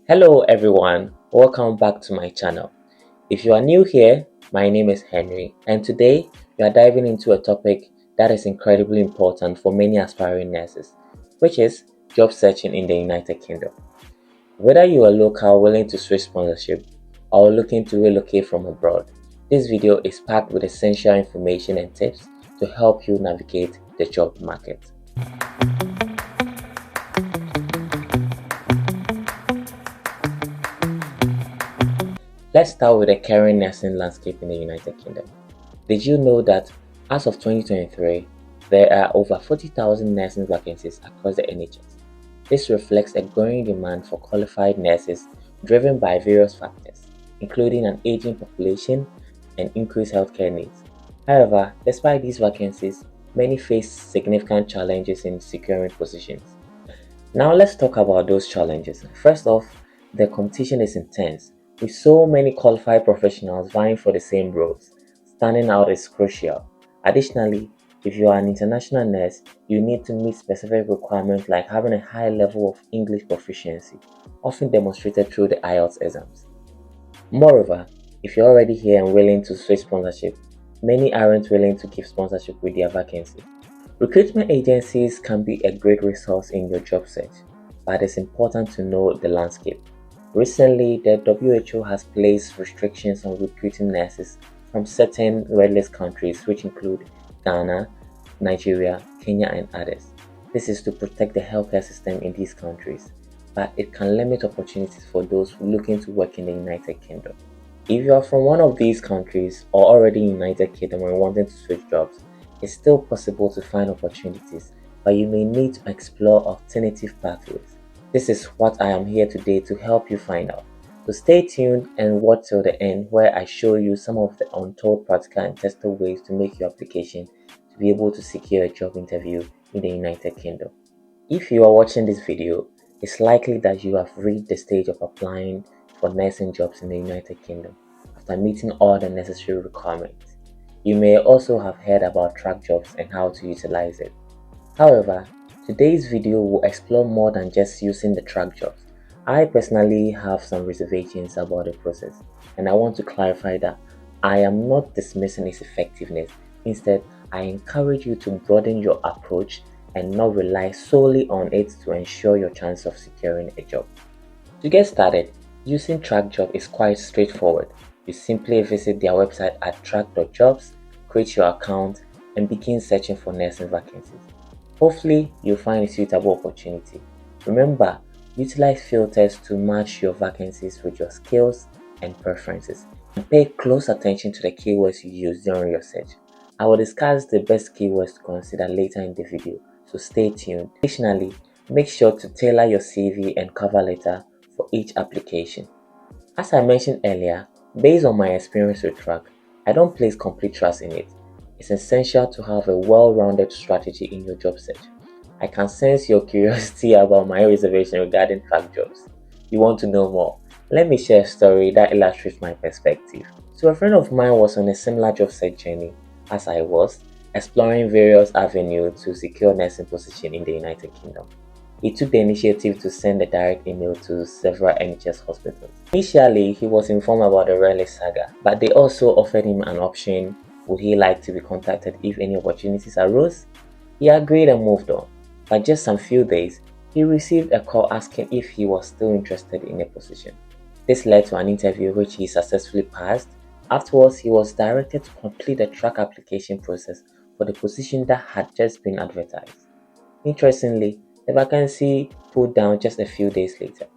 Hello everyone, welcome back to my channel. If you are new here, my name is Henry and today we are diving into a topic that is incredibly important for many aspiring nurses, which is job searching in the United Kingdom. Whether you are local willing to switch sponsorship or looking to relocate from abroad, this video is packed with essential information and tips to help you navigate the job market. Let's start with the current nursing landscape in the United Kingdom. Did you know that as of 2023, there are over 40,000 nursing vacancies across the NHS? This reflects a growing demand for qualified nurses driven by various factors, including an aging population and increased healthcare needs. However, despite these vacancies, many face significant challenges in securing positions. Now let's talk about those challenges. First off, the competition is intense, with so many qualified professionals vying for the same roles. Standing out is crucial. Additionally, if you are an international nurse, you need to meet specific requirements like having a high level of English proficiency, often demonstrated through the IELTS exams. Moreover, if you're already here and willing to switch sponsorship, many aren't willing to give sponsorship with their vacancy. Recruitment agencies can be a great resource in your job search, but it's important to know the landscape. Recently, the WHO has placed restrictions on recruiting nurses from certain Redlist countries, which include Ghana, Nigeria, Kenya, and others. This is to protect the healthcare system in these countries, but it can limit opportunities for those looking to work in the United Kingdom. If you are from one of these countries or already in the United Kingdom and wanting to switch jobs, it's still possible to find opportunities, but you may need to explore alternative pathways. This is what I am here today to help you find out. So stay tuned and watch till the end where I show you some of the untold practical and tested ways to make your application to be able to secure a job interview in the United Kingdom. If you are watching this video, it's likely that you have reached the stage of applying for nursing jobs in the United Kingdom after meeting all the necessary requirements. You may also have heard about Trac Jobs and how to utilize it. However, today's video will explore more than just using the Trac Jobs. I personally have some reservations about the process, and I want to clarify that I am not dismissing its effectiveness. Instead, I encourage you to broaden your approach and not rely solely on it to ensure your chance of securing a job. To get started, using Trac Job is quite straightforward. You simply visit their website at trac.jobs, create your account, and begin searching for nursing vacancies. Hopefully, you'll find a suitable opportunity. Remember, utilize filters to match your vacancies with your skills and preferences. And pay close attention to the keywords you use during your search. I will discuss the best keywords to consider later in the video, so stay tuned. Additionally, make sure to tailor your CV and cover letter for each application. As I mentioned earlier, based on my experience with Trac, I don't place complete trust in it. It's essential to have a well-rounded strategy in your job search. I can sense your curiosity about my reservation regarding Trac Jobs. You want to know more? Let me share a story that illustrates my perspective. So a friend of mine was on a similar job search journey as I was, exploring various avenues to secure nursing position in the United Kingdom. He took the initiative to send a direct email to several NHS hospitals. Initially, he was informed about the Redlist saga, but they also offered him an option. Would he like to be contacted if any opportunities arose? He agreed and moved on. By just some few days, he received a call asking if he was still interested in a position. This led to an interview which he successfully passed. Afterwards, he was directed to complete the Trac application process for the position that had just been advertised. Interestingly, the vacancy pulled down just a few days later.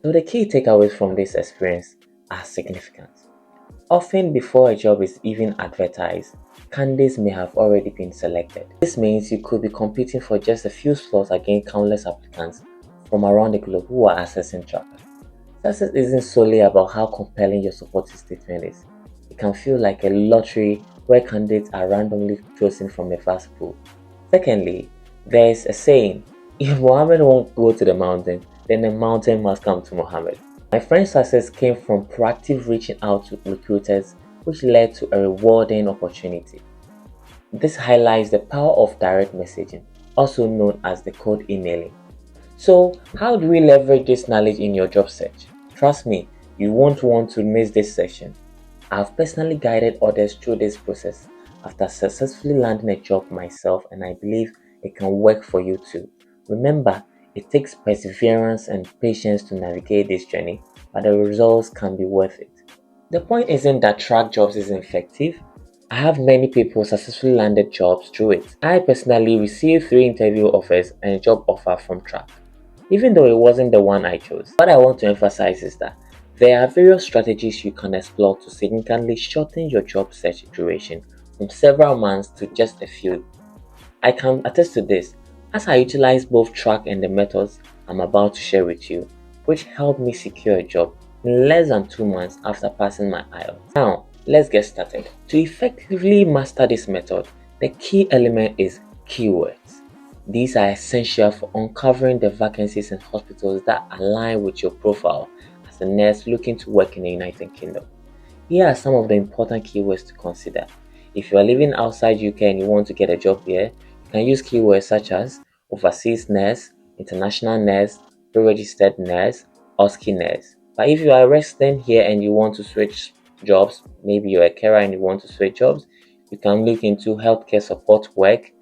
So the key takeaways from this experience are significant. Often before a job is even advertised, candidates may have already been selected. This means you could be competing for just a few slots against countless applicants from around the globe who are accessing Trac. Success isn't solely about how compelling your supporting statement is. It can feel like a lottery where candidates are randomly chosen from a vast pool. Secondly, there is a saying, if Muhammad won't go to the mountain, then the mountain must come to Muhammad. My friend's success came from proactive reaching out to recruiters, which led to a rewarding opportunity. This highlights the power of direct messaging, also known as the cold emailing. So, how do we leverage this knowledge in your job search? Trust me, you won't want to miss this session. I've personally guided others through this process after successfully landing a job myself, and I believe it can work for you too. Remember, it takes perseverance and patience to navigate this journey, but the results can be worth it. The point isn't that Trac Jobs is effective. I have many people successfully landed jobs through it. I personally received 3 interview offers and a job offer from Trac, even though it wasn't the one I chose. What I want to emphasize is that there are various strategies you can explore to significantly shorten your job search duration from several months to just a few. I can attest to this, as I utilize both Trac and the methods I'm about to share with you, which helped me secure a job in less than 2 months after passing my IELTS. Now, let's get started. To effectively master this method, the key element is keywords. These are essential for uncovering the vacancies in hospitals that align with your profile as a nurse looking to work in the United Kingdom. Here are some of the important keywords to consider. If you are living outside UK and you want to get a job here, you can use keywords such as overseas nurse, international nurse, pre-registered nurse, OSCE nurse. But if you are a resident here and you want to switch jobs, maybe you're a carer and you want to switch jobs, you can look into healthcare support work,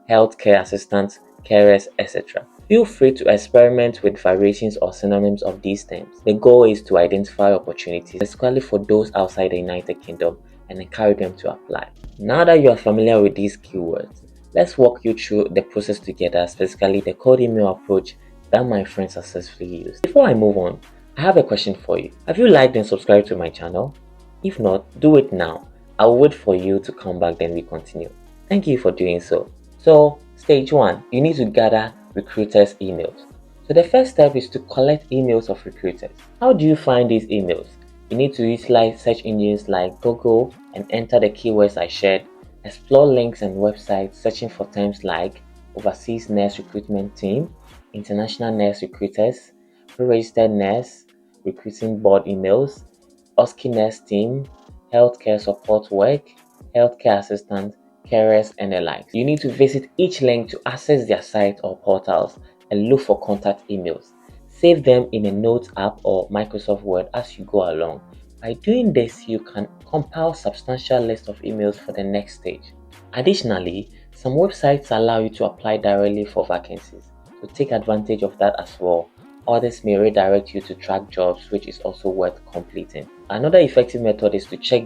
healthcare assistants, carers, etc. Feel free to experiment with variations or synonyms of these terms. The goal is to identify opportunities, especially for those outside the United Kingdom, and encourage them to apply. Now that you are familiar with these keywords, let's walk you through the process together, specifically the cold email approach that my friend successfully used. Before I move on, I have a question for you. Have you liked and subscribed to my channel? If not, do it now. I'll wait for you to come back, then we continue. Thank you for doing so. So, stage 1, you need to gather recruiters' emails. So the first step is to collect emails of recruiters. How do you find these emails? You need to utilize search engines like Google and enter the keywords I shared. Explore links and websites searching for terms like overseas nurse recruitment team, international nurse recruiters, pre-registered nurse, recruiting board emails, OSCE nurse team, healthcare support work, healthcare assistant, carers, and the likes. You need to visit each link to access their site or portals and look for contact emails. Save them in a Notes app or Microsoft Word as you go along. By doing this, you can compile substantial list of emails for the next stage. Additionally, some websites allow you to apply directly for vacancies, so take advantage of that as well. Others may redirect you to Trac Jobs, which is also worth completing. Another effective method is to check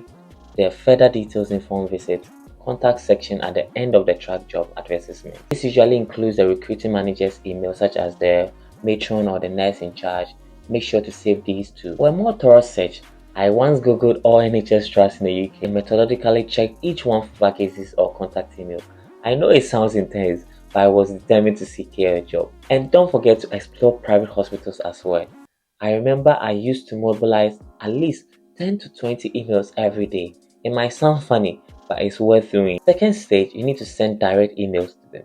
the further details inform visit contact section at the end of the Trac Job advertisement. This usually includes the recruiting manager's email, such as the matron or the nurse in charge. Make sure to save these too. For a more thorough search, I once googled all NHS trusts in the UK and methodically checked each one for vacancies or contact email. I know it sounds intense, but I was determined to secure a job. And don't forget to explore private hospitals as well. I remember I used to mobilize at least 10 to 20 emails every day. It might sound funny, but it's worth doing. Second stage, you need to send direct emails to them.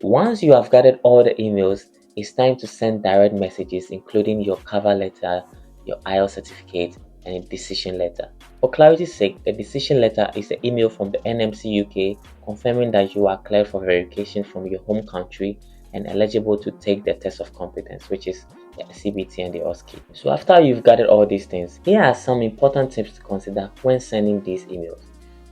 Once you have gathered all the emails, it's time to send direct messages including your cover letter, your IELTS certificate, and a decision letter. For clarity's sake, the decision letter is the email from the NMC UK confirming that you are cleared for verification from your home country and eligible to take the test of competence, which is the CBT and the OSCE. So after you've gathered all these things, here are some important tips to consider when sending these emails.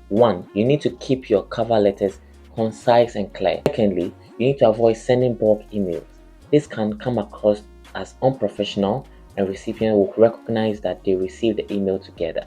1. You need to keep your cover letters concise and clear. Secondly, you need to avoid sending bulk emails. This can come across as unprofessional and recipients will recognize that they received the email together.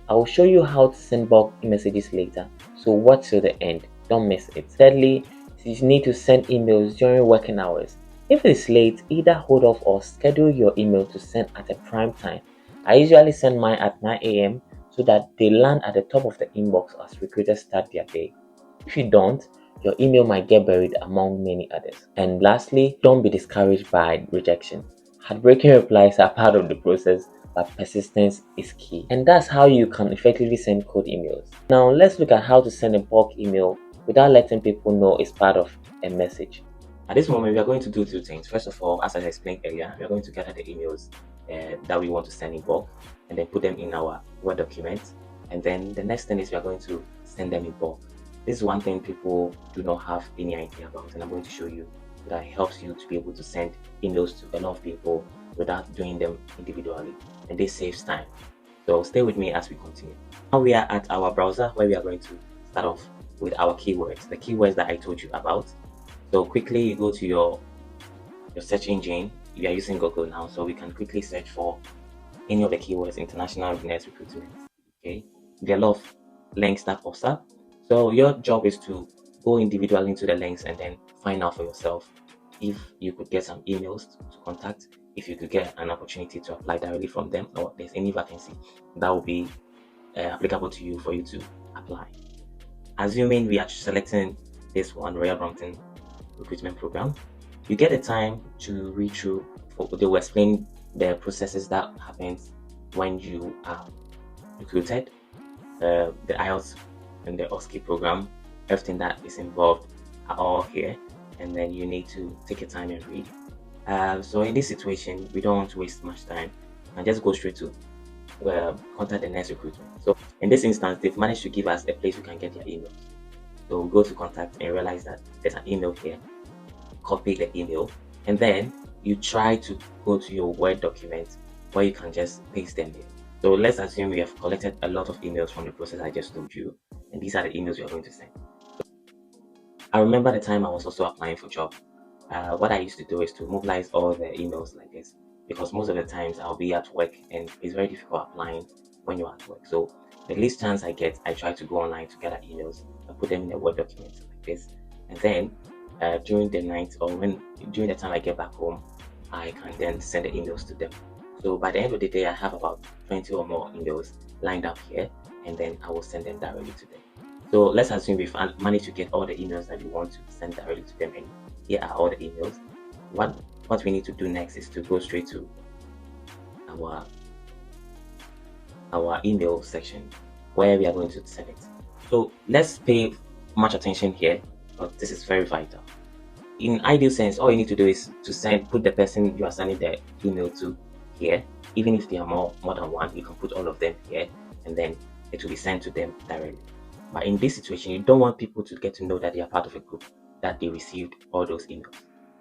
I will show you how to send bulk messages later, so watch till the end. Don't miss it. Thirdly, you need to send emails during working hours. If it's late, either hold off or schedule your email to send at a prime time. I usually send mine at 9 a.m. so that they land at the top of the inbox as recruiters start their day. If you don't, your email might get buried among many others. And lastly, don't be discouraged by rejection. Heartbreaking replies are part of the process, but persistence is key. And that's how you can effectively send cold emails. Now let's look at how to send a bulk email without letting people know it's part of a message. At this moment, we are going to do 2 things. First of all, as I explained earlier, we are going to gather the emails that we want to send in bulk and then put them in our Word document. And then the next thing is we are going to send them in bulk. This is one thing people do not have any idea about, and I'm going to show you that helps you to be able to send emails to a lot of people without doing them individually, and this saves time. So stay with me as we continue. Now we are at our browser where we are going to start off with our keywords, the keywords that I told you about. So quickly you go to your search engine. We are using Google now, so we can quickly search for any of the keywords, international nurse recruitment. Okay, there are a lot of links that pops up. So your job is to go individually into the links and then find out for yourself if you could get some emails to contact, if you could get an opportunity to apply directly from them, or there's any vacancy that will be applicable to you for you to apply. Assuming we are selecting this one, Royal Brompton Recruitment Program, you get a time to read through. They will explain the processes that happens when you are recruited, the IELTS and the OSCE program, everything that is involved are all here, and then you need to take your time and read. So in this situation, we don't want to waste much time and just go straight to contact the next recruitment. So in this instance, they've managed to give us a place we can get their emails. So we go to contact and realize that there's an email here. Copy the email, and then you try to go to your Word document where you can just paste them in. So let's assume we have collected a lot of emails from the process I just told you, and these are the emails we are going to send. I remember the time I was also applying for job. What I used to do is to mobilize all the emails like this, because most of the times I'll be at work and it's very difficult applying when you're at work. So the least chance I get, I try to go online to gather emails and put them in a Word document like this, and then during the night or during the time I get back home, I can then send the emails to them. So by the end of the day, I have about 20 or more emails lined up here, and then I will send them directly to them. So let's assume we've managed to get all the emails that we want to send directly to them, and here are all the emails. What we need to do next is to go straight to our email section where we are going to send it. So let's pay much attention here, but this is very vital. In ideal sense, all you need to do is to put the person you are sending the email to here. Even if there are more than one, you can put all of them here, and then it will be sent to them directly. But in this situation, you don't want people to get to know that they are part of a group, that they received all those emails.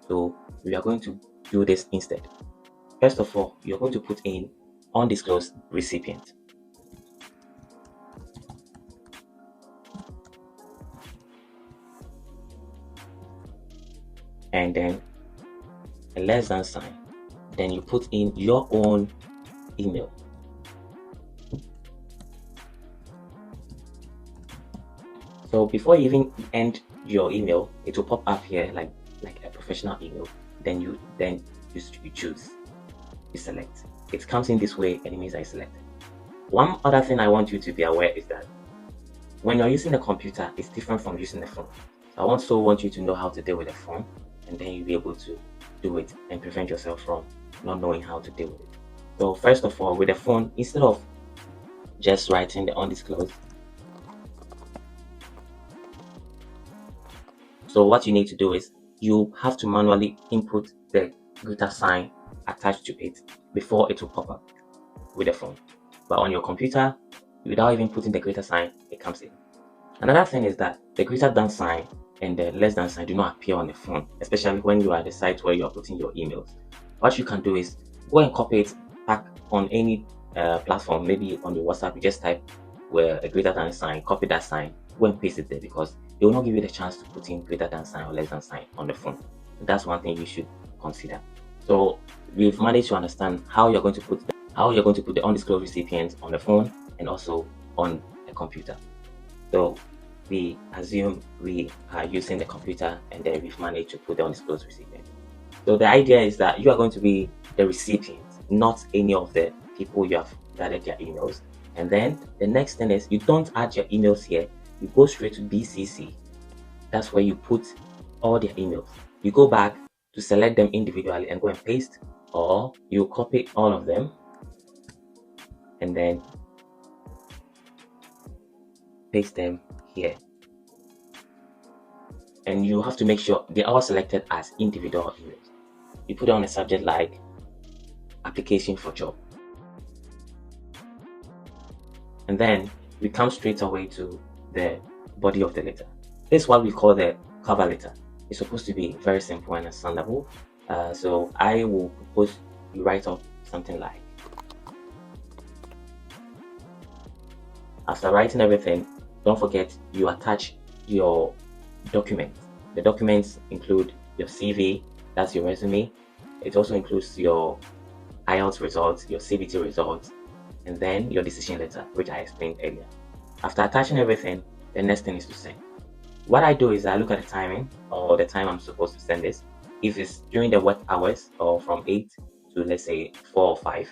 So we are going to do this instead. First of all, you're going to put in undisclosed recipient. And then a less than sign. Then you put in your own email. So before you even end your email, it will pop up here like a professional email. Then you choose, you select. It comes in this way, and it means I selected. One other thing I want you to be aware is that when you're using the computer, it's different from using the phone. So I also want you to know how to deal with the phone, and then you'll be able to do it and prevent yourself from not knowing how to deal with it. So first of all, with the phone, instead of just writing the undisclosed, so what you need to do is you have to manually input the greater sign attached to it before it will pop up with the phone. But on your computer, without even putting the greater sign, it comes in. Another thing is that the greater than sign and the less than sign do not appear on the phone, especially when you are at the site where you are putting your emails. What you can do is go and copy it back on any platform. Maybe on your WhatsApp, you just type where a greater than sign, copy that sign, go and paste it there, because they will not give you the chance to put in greater than sign or less than sign on the phone. So that's one thing you should consider. So we've managed to understand how you're going to put the undisclosed recipient on the phone and also on a computer. So we assume we are using the computer, and then we've managed to put the undisclosed recipient. So the idea is that you are going to be the recipient, not any of the people you have gathered their emails. And then the next thing is you don't add your emails here. You go straight to BCC. That's where you put all their emails. You go back to select them individually and go and paste, or you copy all of them and then paste them here. And you have to make sure they are all selected as individual emails. You put it on a subject like application for job. And then we come straight away to the body of the letter. This is what we call the cover letter. It's supposed to be very simple and understandable. So I will propose you write up something like, after writing everything, don't forget you attach your documents. The documents include your CV, that's your resume. It also includes your IELTS results, your CBT results, and then your decision letter, which I explained earlier. After attaching everything, the next thing is to send. What I do is I look at the timing, or the time I'm supposed to send this. If it's during the work hours, or from 8 to let's say 4 or 5,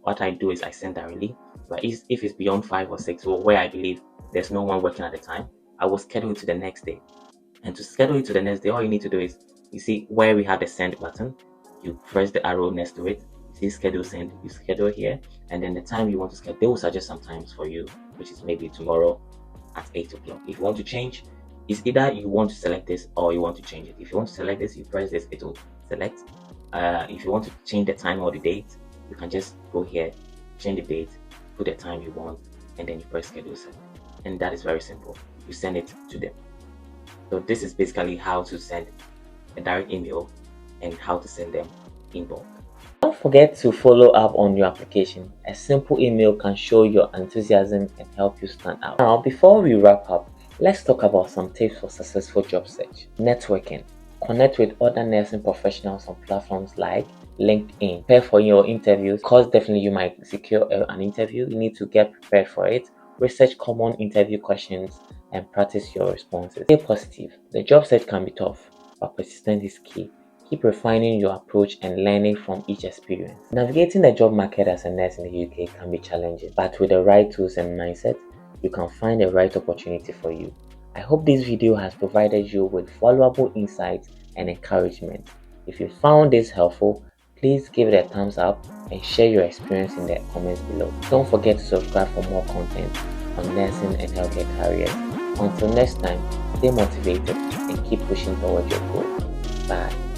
what I do is I send directly. But if it's beyond 5 or 6, or where I believe there's no one working at the time, I will schedule it to the next day. And to schedule it to the next day, all you need to do is, you see where we have the send button, you press the arrow next to it, you see schedule send, you schedule here, and then the time you want to schedule, they will suggest some times for you, which is maybe tomorrow at 8 o'clock. If you want to change, it's either you want to select this or you want to change it. If you want to select this, you press this, it will select. If you want to change the time or the date, you can just go here, change the date, put the time you want, and then you press schedule send. And that is very simple. You send it to them. So this is basically how to send a direct email and how to send them in bulk. Don't forget to follow up on your application. A simple email can show your enthusiasm and help you stand out. Now, before we wrap up, let's talk about some tips for successful job search. Networking. Connect with other nursing professionals on platforms like LinkedIn. Prepare for your interviews, because definitely you might secure an interview. You need to get prepared for it. Research common interview questions and practice your responses. Stay positive. The job search can be tough, but persistence is key. Keep refining your approach and learning from each experience. Navigating the job market as a nurse in the UK can be challenging, but with the right tools and mindset, you can find the right opportunity for you. I hope this video has provided you with valuable insights and encouragement. If you found this helpful, please give it a thumbs up and share your experience in the comments below. Don't forget to subscribe for more content on nursing and healthcare careers. Until next time, stay motivated and keep pushing towards your goal. Bye.